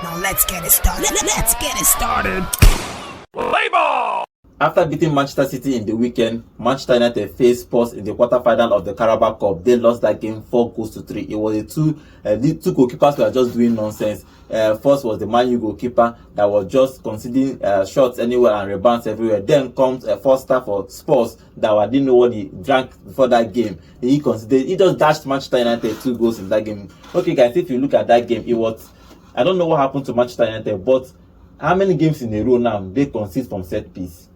Now let's get it started. Let's get it started. Play ball! After beating Manchester City in the weekend, Manchester United faced Spurs in the quarterfinal of the CARABAO CUP. They lost that game 4-3. It was the two goalkeepers were just doing nonsense. First was the Man U goalkeeper that was just conceding shots anywhere and rebounds everywhere. Then comes a Foster for Spurs that didn't know what he drank before that game. He just dashed Manchester United 2 goals in that game. Okay, guys, if you look at that game, I don't know what happened to Manchester United, but how many games in a row now they concede from set piece?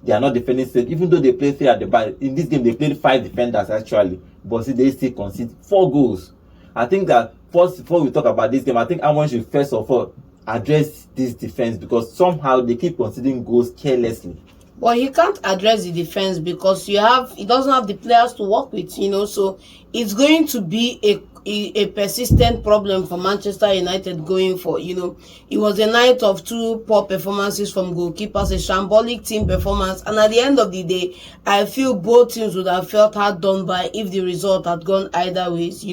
They are not defending set, even though they play 3 at the back. In this game, they played 5 defenders actually, but see, they still concede 4 goals. I think that first, before we talk about this game, I think Amorim should first of all address this defense because somehow they keep conceding goals carelessly. Well, he can't address the defense because he doesn't have the players to work with, so it's going to be a persistent problem for Manchester United going for, It was a night of 2 poor performances from goalkeepers, a shambolic team performance, and at the end of the day, I feel both teams would have felt hard done by if the result had gone either ways,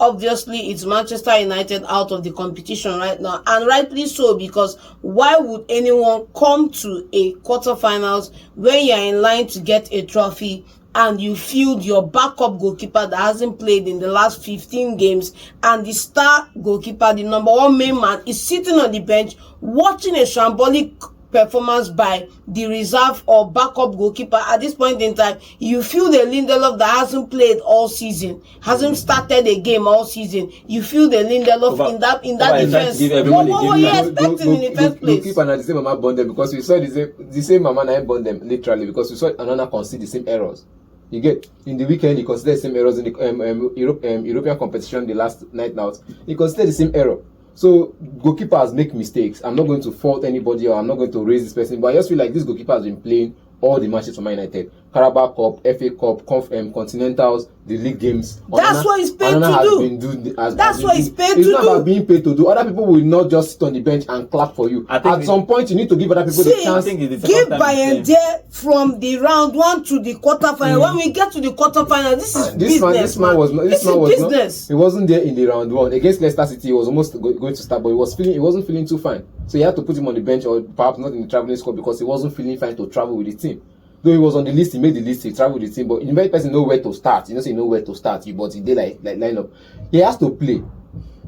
Obviously, it's Manchester United out of the competition right now, and rightly so, because why would anyone come to a quarterfinals when you're in line to get a trophy and you field your backup goalkeeper that hasn't played in the last 15 games, and the star goalkeeper, the number 1 main man, is sitting on the bench watching a shambolic performance by the reserve or backup goalkeeper? At this point in time, you feel the Lindelof that hasn't played all season, hasn't started a game all season. You feel the Lindelof in that defense. What were you expecting in the first place? Goalkeeper and the same mama bond them because we saw the same mama and bond them literally because we saw Anana concede the same errors. You get in the weekend he considered the same errors in the European competition the last night out. He considered the same error. So goalkeepers make mistakes. I'm not going to fault anybody or I'm not going to raise this person, but I just feel like this goalkeeper has been playing all the matches for Man United. CARABAO Cup, FA Cup, Continentals, the league games. That's what he's paid to do. That's what he's paid to do. It's not about being paid to do. Other people will not just sit on the bench and clap for you. At some point, you need to give other people the chance. Give Bayende from the round 1 to the quarterfinal. When we get to the quarterfinal, this is business. This man was business. He wasn't there in the round 1 against Leicester City. He was almost going to start, but he wasn't feeling too fine. So you had to put him on the bench or perhaps not in the traveling squad because he wasn't feeling fine to travel with the team. Though he was on the list, he made the list, he traveled with the team, but the very person know where to start. He know where to start, but he did like line up. He has to play.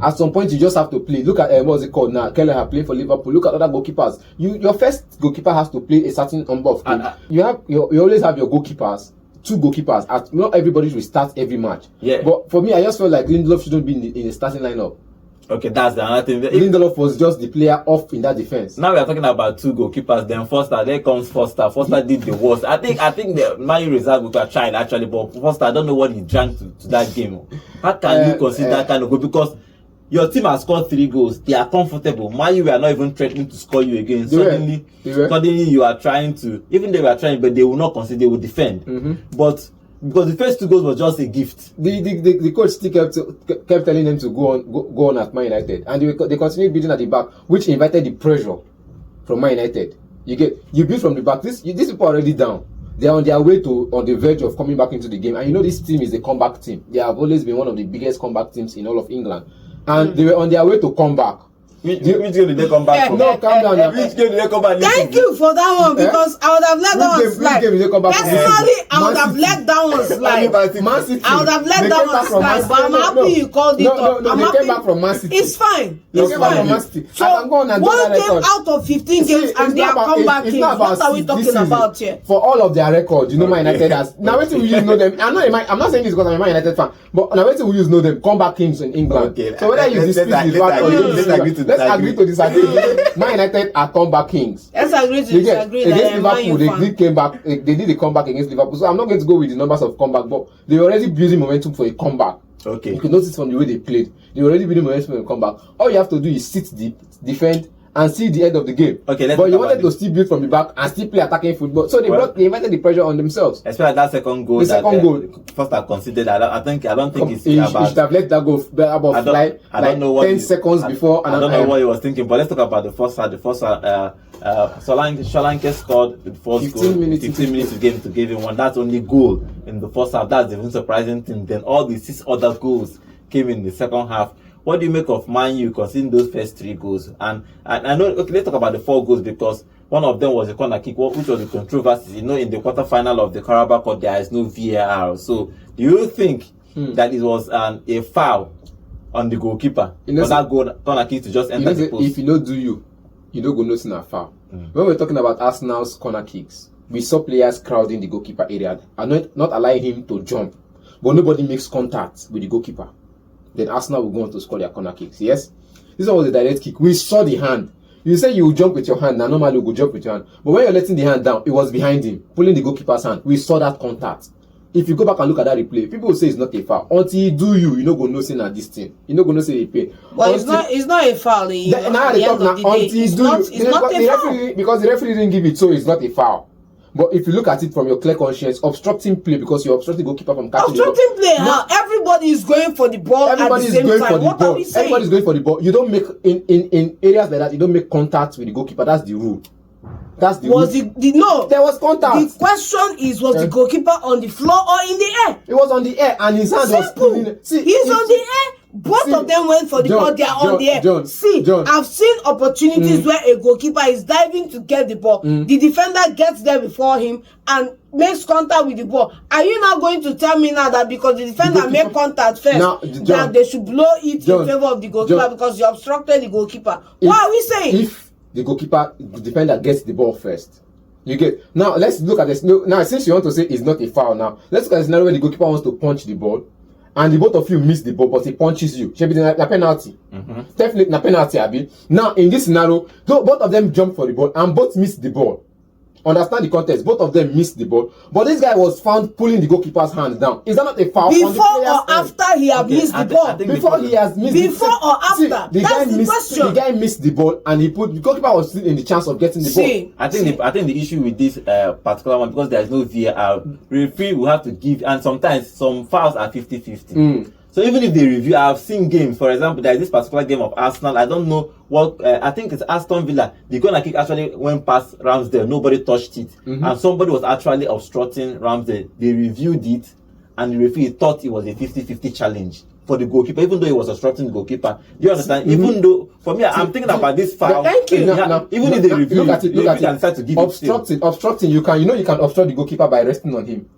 At some point, you just have to play. Look at what's it called now? Keller playing for Liverpool. Look at other goalkeepers. Your first goalkeeper has to play a certain number of games. You always have your goalkeepers. 2 goalkeepers. Not everybody will start every match. Yeah. But for me, I just felt like Lindelof shouldn't be in the starting lineup. Okay, that's the other thing. Lindelof was just the player off in that defense. Now we are talking about 2 goalkeepers. Then Foster, there comes Foster. Foster did the worst. I think the Man U reserve were trying actually, but Foster, I don't know what he drank to that game. How can you consider that kind of goal? Because your team has scored 3 goals. They are comfortable. Man U are not even threatening to score you again. Suddenly you are trying to. Even they were trying, but they will not consider. They will defend. But because the first 2 goals were just a gift. The coach still kept telling them to go on at Man United, and they continued building at the back, which invited the pressure from Man United. You build from the back. These people are already down. They are on their way on the verge of coming back into the game, and this team is a comeback team. They have always been one of the biggest comeback teams in all of England, and they were on their way to come back. Which game did they come back from? No, calm down. Which game did they come back? Thank you for that one because I would have let that one slide. Personally, I would have let that one slide. Man City. I would have let that one slide, but I'm happy you called it up. They came back from Man City. It's fine. They came back from Man City. So, 1 game out of 15 games and they are comeback games. What are we talking about here? For all of their record, Man United has. Now, wait till we know them. I'm not saying this because I'm a Man United fan, but now wait till we know them. Comeback kings in England. So whether you dispute this one or you disagree, let's agree to disagree. Man United are comeback kings. Let's agree to disagree. Against Liverpool, they did the comeback against Liverpool. So I'm not going to go with the numbers of comeback, but they were already building momentum for a comeback. Okay. You can notice from the way they played. They were already building momentum for a comeback. All you have to do is sit deep, defend, and see the end of the game. Okay, but you wanted to still build from the back and still play attacking football. So they invited the pressure on themselves. Especially that second goal. First I considered. I don't think it's about. You should have let that go about I don't know what 10 seconds before. I don't know what he was thinking. But let's talk about the first half. The first Solanke scored the first 15 minutes to give him one. That's only goal in the first half. That's the even surprising thing. Then all the 6 other goals came in the second half. what do you make of Man U conceding those first 3 goals? And I know, okay, let's talk about the 4 goals because one of them was a corner kick, which was the controversy. You know, in the quarterfinal of the CARABAO CUP, there is no VAR. So, do you think that it was a foul on the goalkeeper for that goal, corner kick to just enter the post? If you don't do you don't go noticing a foul. When we're talking about Arsenal's corner kicks, we saw players crowding the goalkeeper area and not allowing him to jump, but nobody makes contact with the goalkeeper. Then Arsenal will go on to score their corner kicks. Yes, this one was a direct kick. We saw the hand. You say you will jump with your hand. Now normally you go jump with your hand, but when you're letting the hand down, it was behind him, pulling the goalkeeper's hand. We saw that contact. If you go back and look at that replay, people will say it's not a foul. Until you do you know go no say at this thing. You know go no say a pain. Well, it's not a foul. Now they talk now. Until you do it's not a foul. Because the referee didn't give it, so it's not a foul. But if you look at it from your clear conscience, obstructing play because you're obstructing goalkeeper from catching the ball. Obstructing play, how everybody is going for the ball at the same time. What are we saying? Everybody's going for the ball. You don't make in areas like that. You don't make contact with the goalkeeper. That's the rule. That's the rule. No? There was contact. The question is, was the goalkeeper on the floor or in the air? It was on the air, and his hand was pulling. See, he's on the air. Both of them went for the ball. They are on the air. I've seen opportunities where a goalkeeper is diving to get the ball. The defender gets there before him and makes contact with the ball. Are you now going to tell me now that because the defender made contact first, that they should blow it in favor of the goalkeeper because you obstructed the goalkeeper? What are we saying? If the defender gets the ball first, you get. Now let's look at this. Now since you want to say it's not a foul, now let's look at the scenario where the goalkeeper wants to punch the ball. And the both of you miss the ball, but he punches you. Should be a penalty. Definitely a penalty, Abi. Now, in this scenario, both of them jump for the ball and both miss the ball. Understand the context. Both of them missed the ball. But this guy was found pulling the goalkeeper's hands down. Is that not a foul? Before or after he had missed the ball? Before he has missed Before or after? That's the question. The guy missed the ball and the goalkeeper was still in the chance of getting the ball. I think the issue with this particular one, because there is no VAR, referee will have to give, and sometimes some fouls are 50-50. So even if they review, I've seen games, for example, there is this particular game of Arsenal, I don't know what, I think it's Aston Villa, the corner kick actually went past Ramsdale, nobody touched it, and somebody was actually obstructing Ramsdale. They reviewed it, and the referee thought it was a 50-50 challenge for the goalkeeper, even though he was obstructing the goalkeeper. Do you understand? Even though, for me, I'm thinking about this foul. Thank you. Even if they review look at it. decide to give obstructing, you can obstruct the goalkeeper by resting on him.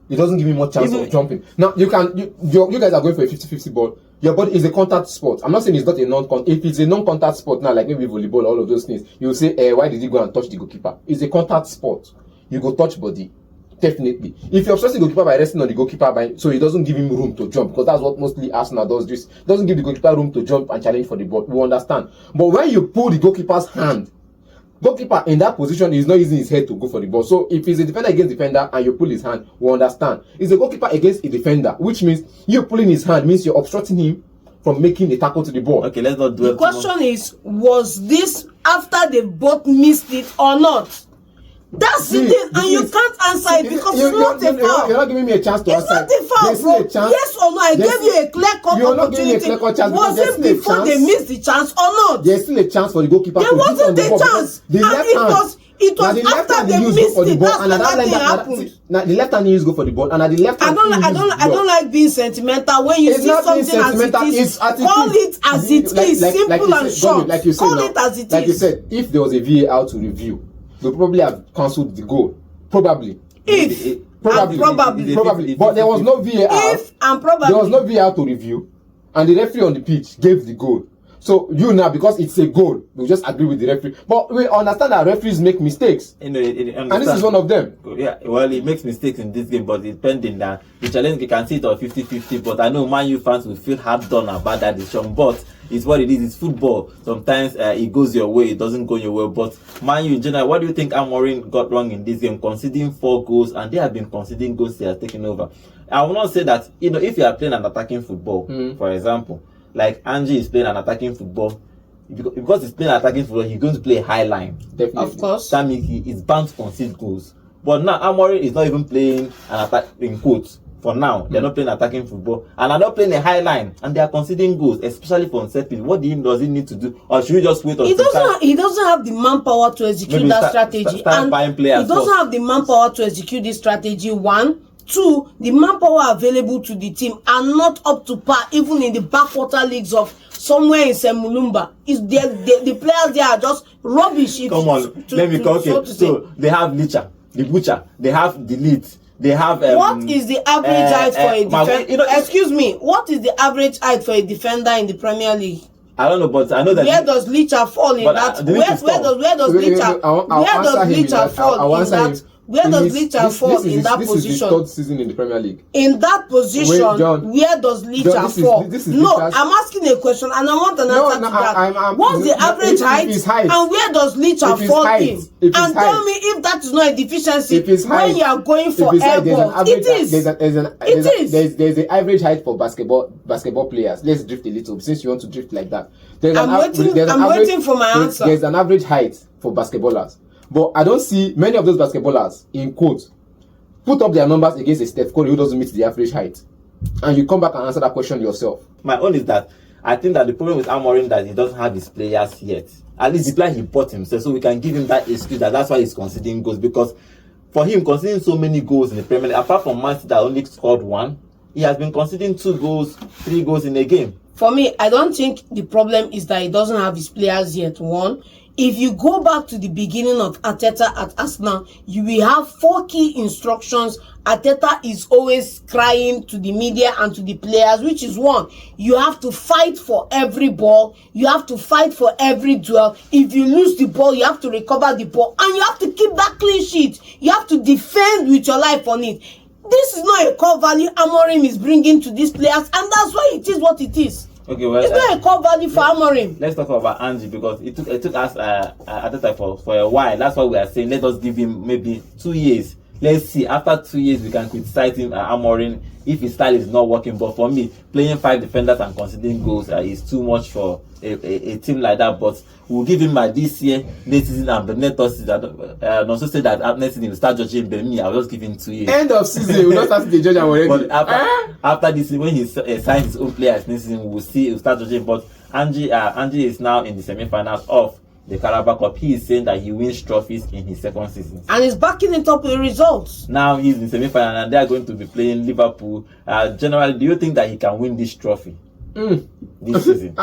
It doesn't give him much chance of jumping. Now, you guys are going for a 50-50 ball. Your body is a contact sport. I'm not saying it's not a non-contact. If it's a non-contact sport now, like maybe volleyball, all of those things, you will say, why did he go and touch the goalkeeper? It's a contact sport. You go touch body. Definitely. If you obstruct the goalkeeper by resting on the goalkeeper, so it doesn't give him room to jump, because that's what mostly Arsenal does. This doesn't give the goalkeeper room to jump and challenge for the ball. We understand. But when you pull the goalkeeper's hand, goalkeeper in that position is not using his head to go for the ball. So if it's a defender against defender and you pull his hand, we understand. It's a goalkeeper against a defender, which means you pulling his hand means you're obstructing him from making a tackle to the ball. Okay, let's not do it. The question is, was this after they both missed it or not? That's the thing, and you can't answer it because it's not a foul. You're not giving me a chance to answer. It's not a foul, bro. Yes or no? I gave you a clear-cut opportunity. Was it before they missed the chance or not? There's still a chance for the goalkeeper. There wasn't a chance. It was after they missed it. That's when that thing happened. Now the left hand you use go for the ball, and at the left hand I don't like being sentimental. When you see something as it is, call it as it is, simple and short. Call it as it is. Like you said, if there was a VAR to review, they probably have cancelled the goal. Probably. Probably. But there was no VAR. There was no VAR to review, and the referee on the pitch gave the goal. So now, because it's a goal, we just agree with the referee. But we understand that referees make mistakes, and this is one of them. Yeah, well, he makes mistakes in this game, but it's pending that the challenge, you can see it on 50-50. But I know Man U fans will feel hard done about that decision. But it's what it is. It's football. Sometimes it goes your way, it doesn't go your way. But Man U in general, what do you think Amorim got wrong in this game? Conceding 4 goals, and they have been conceding goals. They have taken over. I will not say that if you are playing an attacking football, for example. Like Angie is playing an attacking football, because he's playing attacking football, he's going to play high line. Definitely. Of course. That means he is bound to concede goals. But now Amorim is not even playing an attack in quotes. For now, they're not playing attacking football and are not playing a high line, and they are conceding goals, especially for set piece. What does he need to do, or should we just wait? He doesn't have the manpower to execute that strategy, start buying players. He doesn't have the manpower to execute this strategy. One. Two, the manpower available to the team are not up to par, even in the backwater leagues of somewhere in Semulumba. The players there are just rubbish. Come on, let me call it. So they have Licha, the Butcher, they have the Leeds, they have. What is the average height for a defender? Excuse me, what is the average height for a defender in the Premier League? I don't know, but I know that. Where does Licha fall in that? Where does Licha fall in that? Where does Licha fall in that position? This is the third season in the Premier League. In that position, where does Licha fall? No, I'm asking a question and I want an answer to that. What's the average height and where does Licha fall in? And tell me if that is not a deficiency when you are going for airball. It is. There's the average height for basketball players. Let's drift a little since you want to drift like that. I'm waiting for my answer. There's an average height for basketballers. But I don't see many of those basketballers, in quotes, put up their numbers against a Steph Curry who doesn't meet the average height. And you come back and answer that question yourself. My own is that I think that the problem with Amorim that he doesn't have his players yet. At least the player he bought himself, so we can give him that excuse that's why he's conceding goals. Because for him, conceding so many goals in the Premier League, apart from Man City that only scored one, he has been conceding 2 goals, 3 goals in a game. For me, I don't think the problem is that he doesn't have his players yet. One, if you go back to the beginning of Arteta at Arsenal, you will have 4 key instructions. Arteta is always crying to the media and to the players, which is one, you have to fight for every ball, you have to fight for every duel. If you lose the ball, you have to recover the ball, and you have to keep that clean sheet. You have to defend with your life on it. This is not a core value Amorim is bringing to these players, and that's why it is what it is. Okay, well, it's not a core value for Amorim. Let's talk about Angie, because it took us at the time for a while. That's why we are saying let us give him maybe 2 years. Let's see, after 2 years we can criticize him Amorim if his style is not working. But for me, playing 5 defenders and conceding goals is too much for a team like that. But we'll give him this year, next season, and the next season. And also say that next season we'll start judging. But me, I'll just give him 2 years. End of season, we'll not start to judge him already. But after this, when he signs his own players next season, we'll start judging. But Angie is now in the semi-finals of the Carabao Cup. He is saying that he wins trophies in his second season. And he's backing it up with results. Now he's in semi-final and they are going to be playing Liverpool. Generally, do you think that he can win this trophy this season?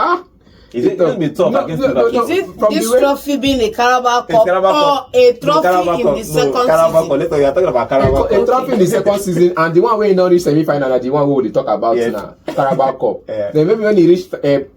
Is it going to be tough against Liverpool? Is it this trophy being a Carabao Cup or a trophy in the second season? We are talking about Carabao Cup. A trophy in the second season, and the one where he not reach semi-final and the one we will talk about now, Carabao Cup. Then maybe when he reach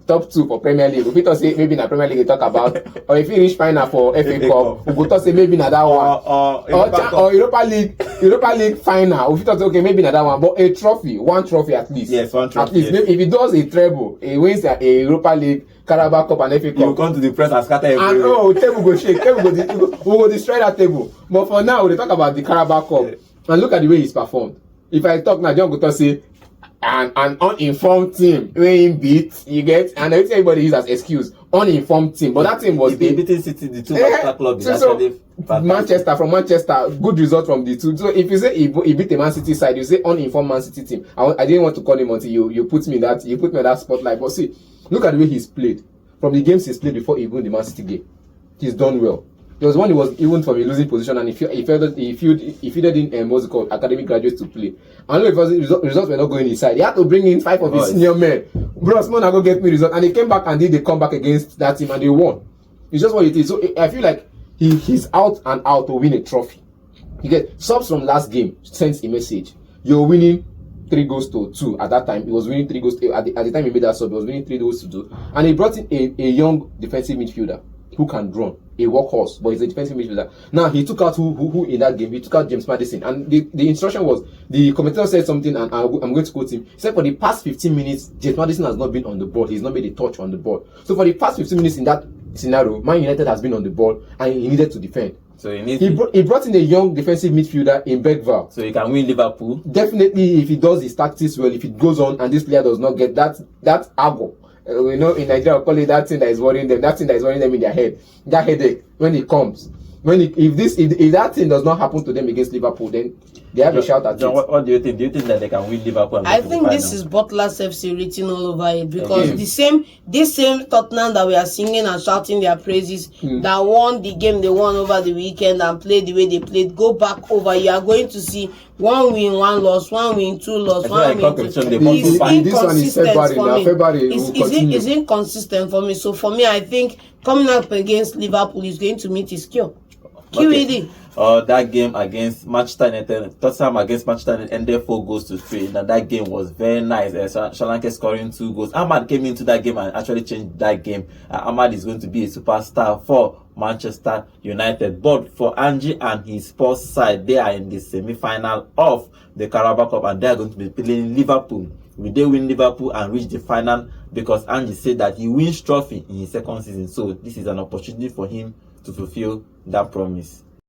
top 2 for Premier League, we talk say maybe in the Premier League we talk about, or if he reach final for FA Cup, we will talk say maybe in that one, or Europa League final. We talk say okay maybe in that one, but a trophy, one trophy at least. Yes, one trophy. At least maybe if he does a treble, he wins a Europa League, Carabao Cup and FA Cup. You come to the press and scatter everywhere. And table go shake. We go destroy that table. But for now, we talk about the Carabao Cup and look at the way he's performed. If I talk now, John go to say an uninformed team weighing beat, you get, and everybody use as excuse uninformed team. But that team was beating City, the 2 Manchester clubs. So Manchester, good result from the 2. So if you say he beat the Man City side, you say uninformed Man City team. I didn't want to call him until you put me in that spotlight. But see, look at the way he's played. From the games he's played before even the Man City game, he's done well. There was one he was even from a losing position, and he fielded in what's it called, academic graduates to play. And if results were not going inside, he had to bring in 5 of his senior men. Bro, Small go get me results, and he came back and did the comeback against that team, and they won. It's just what it is. So I feel like he's out and out to win a trophy. You get subs from last game sends a message. You're winning 3 goals to 2 at that time. He was winning 3 goals at the time he made that sub. He was winning 3 goals to 2, and he brought in a young defensive midfielder who can run, a workhorse, but he's a defensive midfielder. Now he took out who in that game? He took out James Maddison, and the instruction was, the commentator said something, and I'm going to quote him. He said for the past 15 minutes, James Maddison has not been on the ball. He's not made a touch on the ball. So for the past 15 minutes in that scenario, Man United has been on the ball, and he needed to defend. So he brought in a young defensive midfielder in Bergvall. So he can win Liverpool. Definitely, if he does his tactics well, if it goes on and this player does not get that argo. We know in Nigeria we call it that thing that is worrying them, that thing that is worrying them in their head, that headache when it comes. if that thing does not happen to them against Liverpool, then they have a shout at John, it. what do you think? Do you think that they can win Liverpool? And I go to the think this final? is Butler's FC written all over it, because Okay. this same Tottenham that we are singing and shouting their praises, that won the game they won over the weekend and played the way they played, go back over. You are going to see 1 win, 1 loss, 1 win, 2 loss, I feel 1 like win, competition, 2. they want to It's fight. This one is inconsistent February for now. me. February will continue. It's inconsistent for me. So for me, I think coming up against Liverpool is going to meet his cure. QED. That game against Manchester United, Tottenham against Manchester United ended 4-3. Now that game was very nice. Solanke scoring 2 goals. Ahmad came into that game and actually changed that game. Ahmad is going to be a superstar for Manchester United. But for Angie and his Spurs side, they are in the semi-final of the Carabao Cup and they are going to be playing Liverpool. Will they win Liverpool and reach the final? Because Angie said that he wins trophy in his second season. So this is an opportunity for him to fulfill that promise.